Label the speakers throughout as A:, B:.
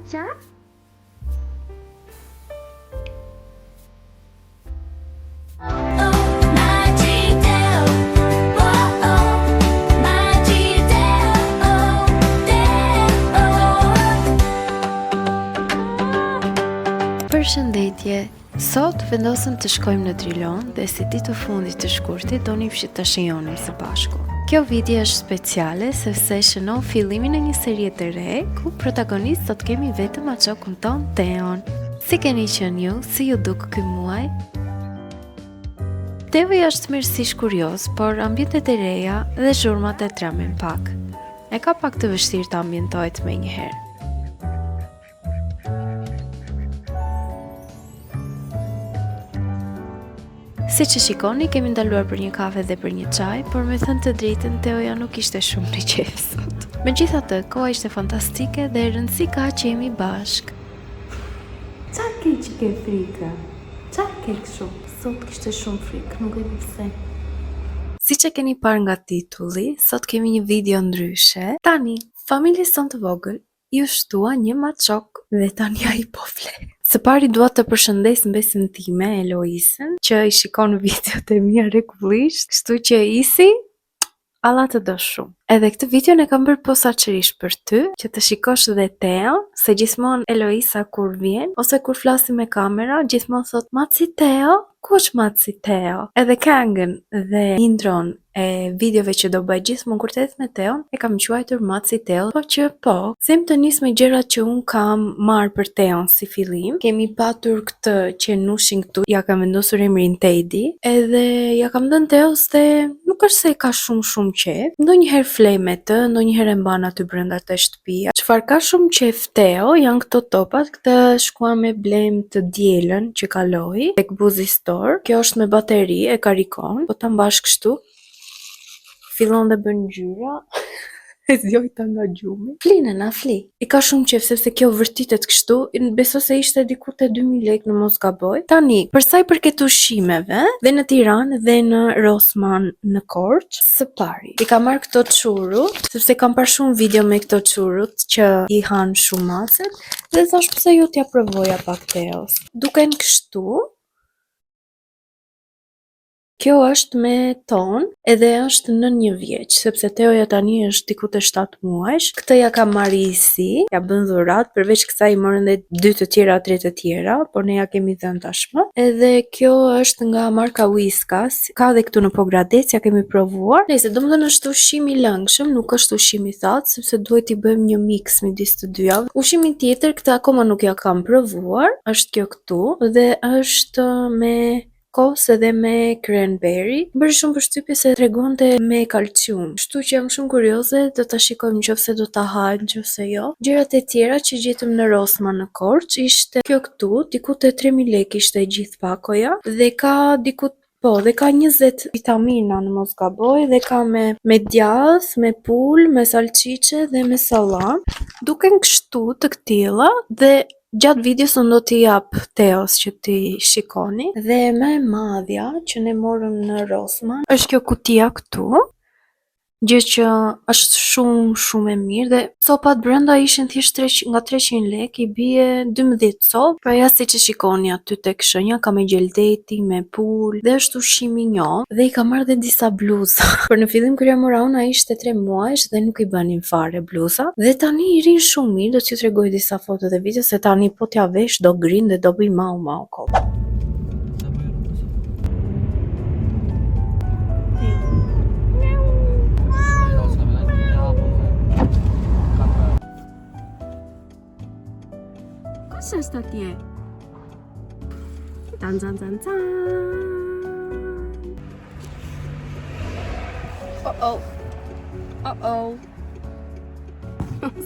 A: Macha?
B: Përshëndetje, sot vendosëm të shkojmë në Drilon dhe si ditë të fundit të shkurtit donim që të shijonim së bashku. Kjo video është speciale sepse shënon fillimin e një serie të re ku protagonist do të kemi vetëm Açokun ton Teon. Si keni qenë ju, si ju duk ky muaj? Teoja është mirësisht kurioz, por ambientet e reja dhe zhurmat e tramin pak. E ka pak të vështirë të ambientohet me njëherë. Si që shikoni, kemi ndaluar për një kafe dhe për një çaj, por me thënë të drejtën, Teoja nuk ishte shumë në qejf sot. Megjithatë, koha ishte fantastike dhe rëndësi ka që jemi bashk.
A: Qa ke që ke frikë? Qa ke shumë? Sot kishte shumë frikë, nuk e di pse.
B: Si që keni parë nga titulli, sot kemi një video ndryshe. Tani, familjes son të vogël, ju shtua një maçok dhe tani ai po flet. Së pari dua të përshëndes mbesën time, Eloisën, që i shikon videot e mia rregullisht, kështu që Isi, Allah të do shumë. Edhe këtë video ne kam bërë posaçërisht për ty, që të shikosh dhe Teo, se gjithmonë Eloisa kur vjen, ose kur flasim me kamera, gjithmonë thot Maci Teo, ku është Maci Teo? Edhe këngën dhe intron e videove që do bëj gjithmonë kur të me Teon, e kam quajtur Maci Teo, po që po, them të nis me gjërat që un kam marr për Teon si fillim. Kemi patur këtë që nushin këtu, ja kam vendosur emrin Teddy, edhe ja kam dhënë Teos dhe nuk është se ka shumë qef. Ndonjëherë flej me të, ndonjëherë e mban aty brenda të shtëpia. Çfarë ka shumë qef Teo janë këto topat, këtë shkuam me blem të dielën që kaloi tek Buzi Store. Kjo është me bateri, e karikon, po ta mbash kështu. Fillon dhe bën ngjyra. E zjojta nga gjumi. Flinë na fli. I ka shumë qef sepse kjo vërtitet kështu, beso se ishte diku te 2000 lekë në mos gaboj. Tani, për sa i përket ushqimeve, dhe në Tiranë dhe në Rosman në Korçë, së pari. I kam marrë këto çurrut, sepse kam parë shumë video me këto çurrut që i han shumë macet, dhe thash pse jo t'ja provoja pak Teos. Duken kështu. Kjo është me ton edhe është në 1 vjeç, sepse Teoja tani është diku te 7 muajsh. Këtë ja ka marrë Isi, ja bën dhurat, përveç kësaj i morën edhe 2 të tjera, 3 të tjera, por ne ja kemi dhënë tashmë. Edhe kjo është nga marka Whiskas, ka edhe këtu në Pogradec, ja kemi provuar. Nëse domethënë është ushqim i lëngshëm, nuk është ushqim i thatë, sepse duhet i bëjmë një mix midis të dyjave. Ushqimi tjetër, këtë akoma nuk ja kam provuar, është kjo këtu dhe është me kos edhe me cranberry. Bërë shumë përshtypje se tregonte me kalcium. Kështu që jam shumë kurioze, do ta shikojmë nëse do ta haj, nëse jo. Gjërat e tjera që gjetëm në Rosman në Korçë ishte kjo këtu, diku te 3000 lekë ishte gjithë pakoja dhe ka diku dhe ka 20 vitamina në mos gaboj dhe ka me djath, me pul, me salcice dhe me sallam. Duken kështu të këtilla dhe gjatë videos unë do t'i jap Teos që ti shikoni. Dhe më e madhja që ne morëm në Rosman është kjo kutia këtu, gjë që është shumë e mirë dhe copat brenda ishin thjesht nga 300 lekë, i bie 12 copë. Pra ja siç e shikoni aty tek shenja, ka me gjeldeti, me pul dhe është ushqim i njohur dhe i ka marrë dhe disa bluza. Por në fillim kur ja mora unë ai ishte 3 muajsh dhe nuk i bënin fare bluza dhe tani i rin shumë mirë. Do t'ju tregoj disa foto dhe video se tani po t'ja vesh do grin dhe do bëj mau kopë.
A: Cosa është atje? Tan. Oh.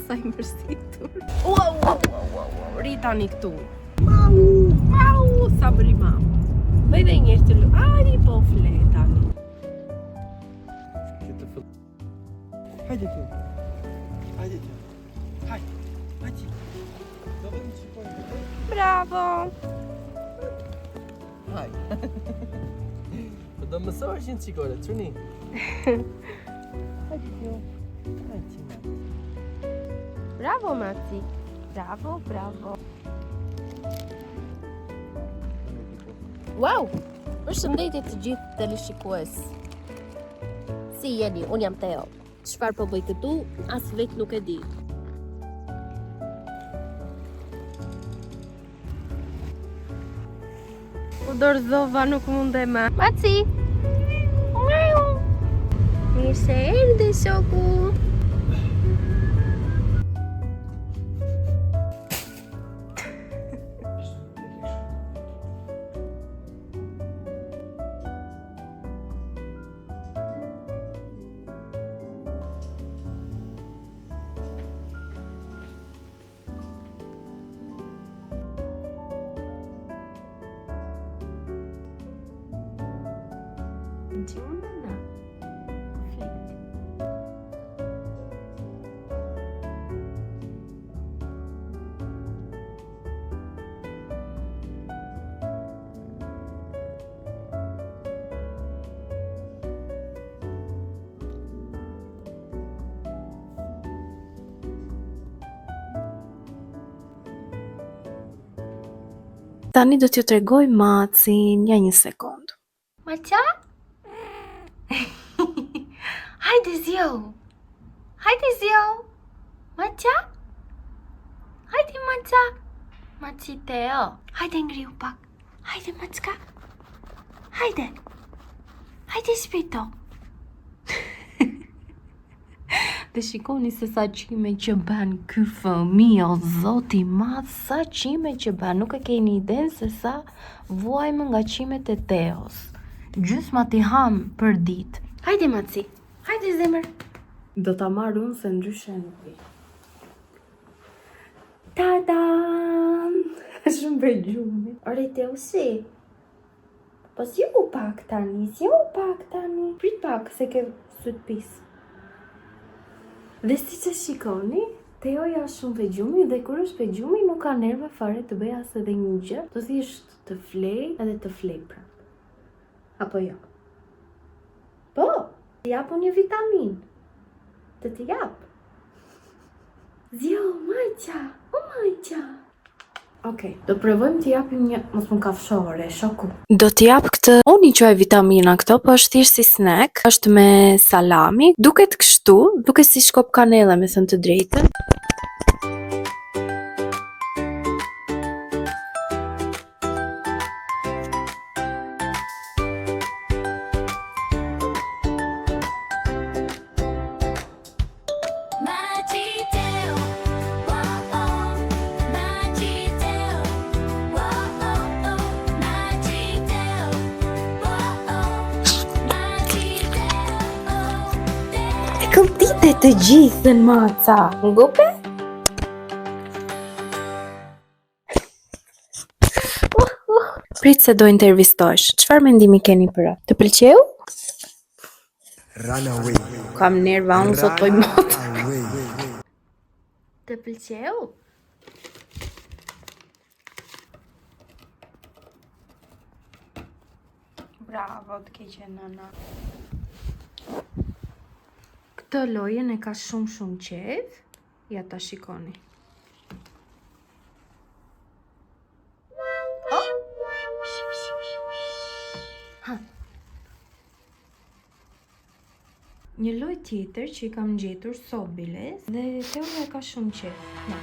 A: Sa i mërzitur. Wow. Ritani këtu. Mau. Sa bëri mam. Bëj dhe njërë të lu. Ari po fle tani.
C: Hajde tu. Hajde.
A: Bravo.
C: Haj. Po do mësohesh një çikore, çuni. Hajde tu.
A: Bravo, Maci. Bravo, bravo. Wow! Përshëndetje të gjithë teleshikues. Si jeni? Unë jam Teo. Çfarë po bëj këtu? As vetë nuk e di. U dorëzova, nuk mundem. Maci! Mirë se erdhe, shoku!
B: Tani do t'ju tregoj Macin, ja një sekond.
A: Maça? Hajde zjo! Hajde zjo! Maça? Hajde Maça! Maci Teo! Hajde ngriu pak! Hajde Macka! Hajde! Hajde shpejto! Dhe shikoni se sa qime që bën ky fëmijë, o zoti i madh, sa qime që bën, nuk e keni iden se sa vuajmë nga qimet e Teos. Gjysma t'i ham për ditë. Hajde Maci, hajde zemër.
B: Do ta marr unë se ndryshe nuk vi. Tadam! Shumë për gjumi.
A: Ore Teo si? Po zjo pak tani.
B: Prit pak se ke syt pis. Dhe si që shikoni, Teoja është shumë për gjumi dhe kur është për gjumi nuk ka nerve fare të bëj as edhe një gjë, të thjesht të flej edhe të flej prap. Apo jo? Po, të japu një vitamin. Të jap. Zjo, Majqa, o Majqa. Okej, do provojmë t'i japim një, mos më kafshore, shoku. Do t'i jap këtë, unë i quaj vitamina këto, po është thjesht si snack, është me salami, duket kështu, duket si shkop kanelle me thënë të drejtën. Këlltite të gjithën, Maca, ngupe? Prit se do intervistosh, çfarë mendimi keni për atë? Të pëlqeu?
C: Run away.
B: Kam nerva unë sot poj mot.
A: Të pëlqeu?
B: Bravo, të keqe nëna. Këtë lojën e ka shumë qejf. Ja ta shikoni. Një lojë tjetër që i kam gjetur sot biles dhe Teoja e ka shumë qejf. Ja,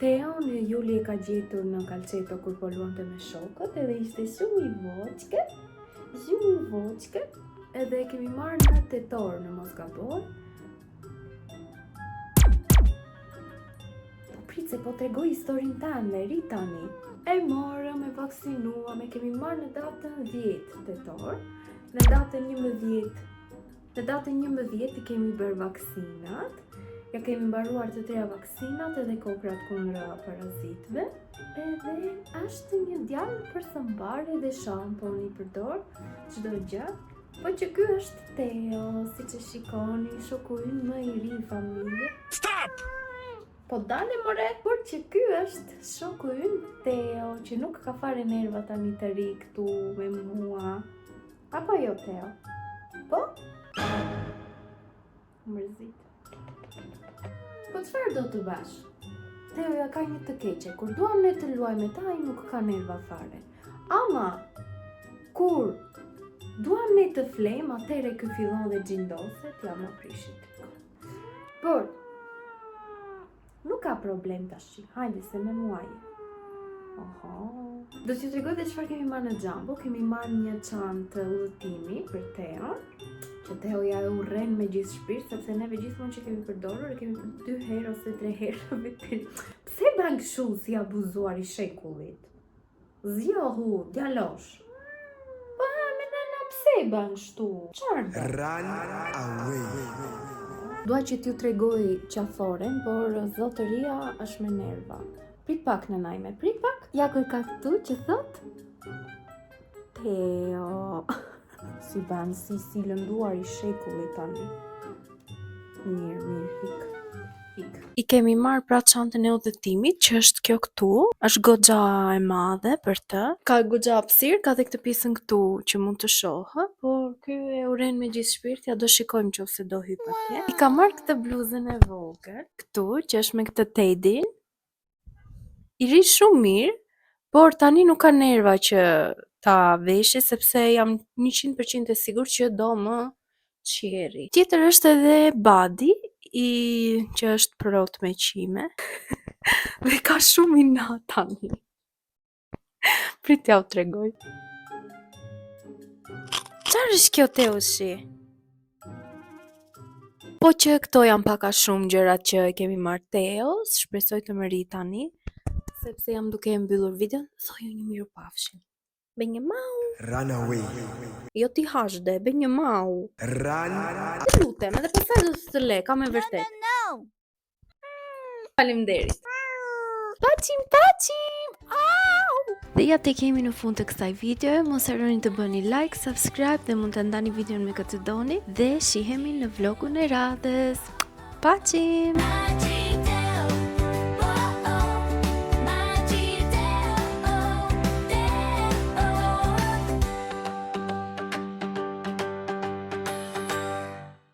B: Teo në Juli e ka gjetur në Calceto kur po luante me shokët edhe ishte shumë i voçke, edhe e kemi marrë në tetor në mos gaboj. Prit se po tregoj historinë tande, ri tani. E morëm, e vaksinuam, e kemi marrë në datën 10 tetor, në datën 11 i kemi bërë vaksinat. Ja kemi mbaruar të treja vaksinat edhe kokrat kundra parazitëve. Edhe është një djalë për së mbarë dhe shamponi përdor çdo gjë. Po që ky është Teo, siç e shikoni, shoku ynë më i ri i familje. Stop! Po dale more, por që ky është shoku ynë Teo, që nuk ka fare nerva tani të ri këtu me mua. Apo jo Teo? Po? Mërzit. Po çfarë do të bash? Teo ja ka një të keqe, kur duam ne të luaj me ta, ai nuk ka nerva fare. Ama, kur duam ne të flem, atëre kë fillon dhe gjindoset, ja më prishit. Por, nuk ka problem tash, hajde se me muaje. Oho. Do t'ju tregoj dhe çfarë kemi marrë në Jumbo. Kemi marrë një çantë udhëtimi për Teo, që Teo ja e urren me gjithë shpirt, sepse neve gjithmonë që kemi përdorur, e kemi për 2 herë ose 3 herë vetëm. Pse bën kështu si abuzuar i shekullit? Zjohu, djalosh. Po, me nana, pse bën kështu? Çfarë bën?
D: Run away.
B: Dua që t'ju tregoj qaforen, por zotëria është me nerva. Prit pak në najme, prit pak. Ja kur ka këtu që thot? Teo. Si ban, si lënduar i shekullit tani. Mirë, hik. I kemi marrë pra çantën e udhëtimit, që është kjo këtu. Është goxha e madhe për të. Ka goxha hapësirë, ka dhe këtë pjesën këtu që mund të shohë, por ky e urren me gjithë shpirt, ja do shikojmë nëse do hyj atje. I ka marrë këtë bluzën e vogël, këtu, që është me këtë tedin. I ri shumë mirë, por tani nuk ka nerva që ta veshë, sepse jam 100% e sigurt që do më qeri. Tjetër është edhe badi, që është prot me qime, dhe ka shumë i nat tani. Prit t'ja u tregoj. Çfarë është kjo Teushi? Po që këto janë paka shumë gjërat që kemi marrë Teos, shpresoj të më ri tani, sepse jam duke e mbyllur videon, thoju një miru pafshin. Benje mau.
D: Run away.
B: Jo ti hashde, benje mau.
D: Run.
B: Të lutem, edhe pastaj do të le, kam e vërtet.
E: No.
B: Faleminderit. Pachim. Au! Dhe ja te kemi në fund të kësaj video, mos harroni të bëni like, subscribe dhe mund të ndani videon me këtë doni dhe shihemi në vlogun e radhës. Pachim!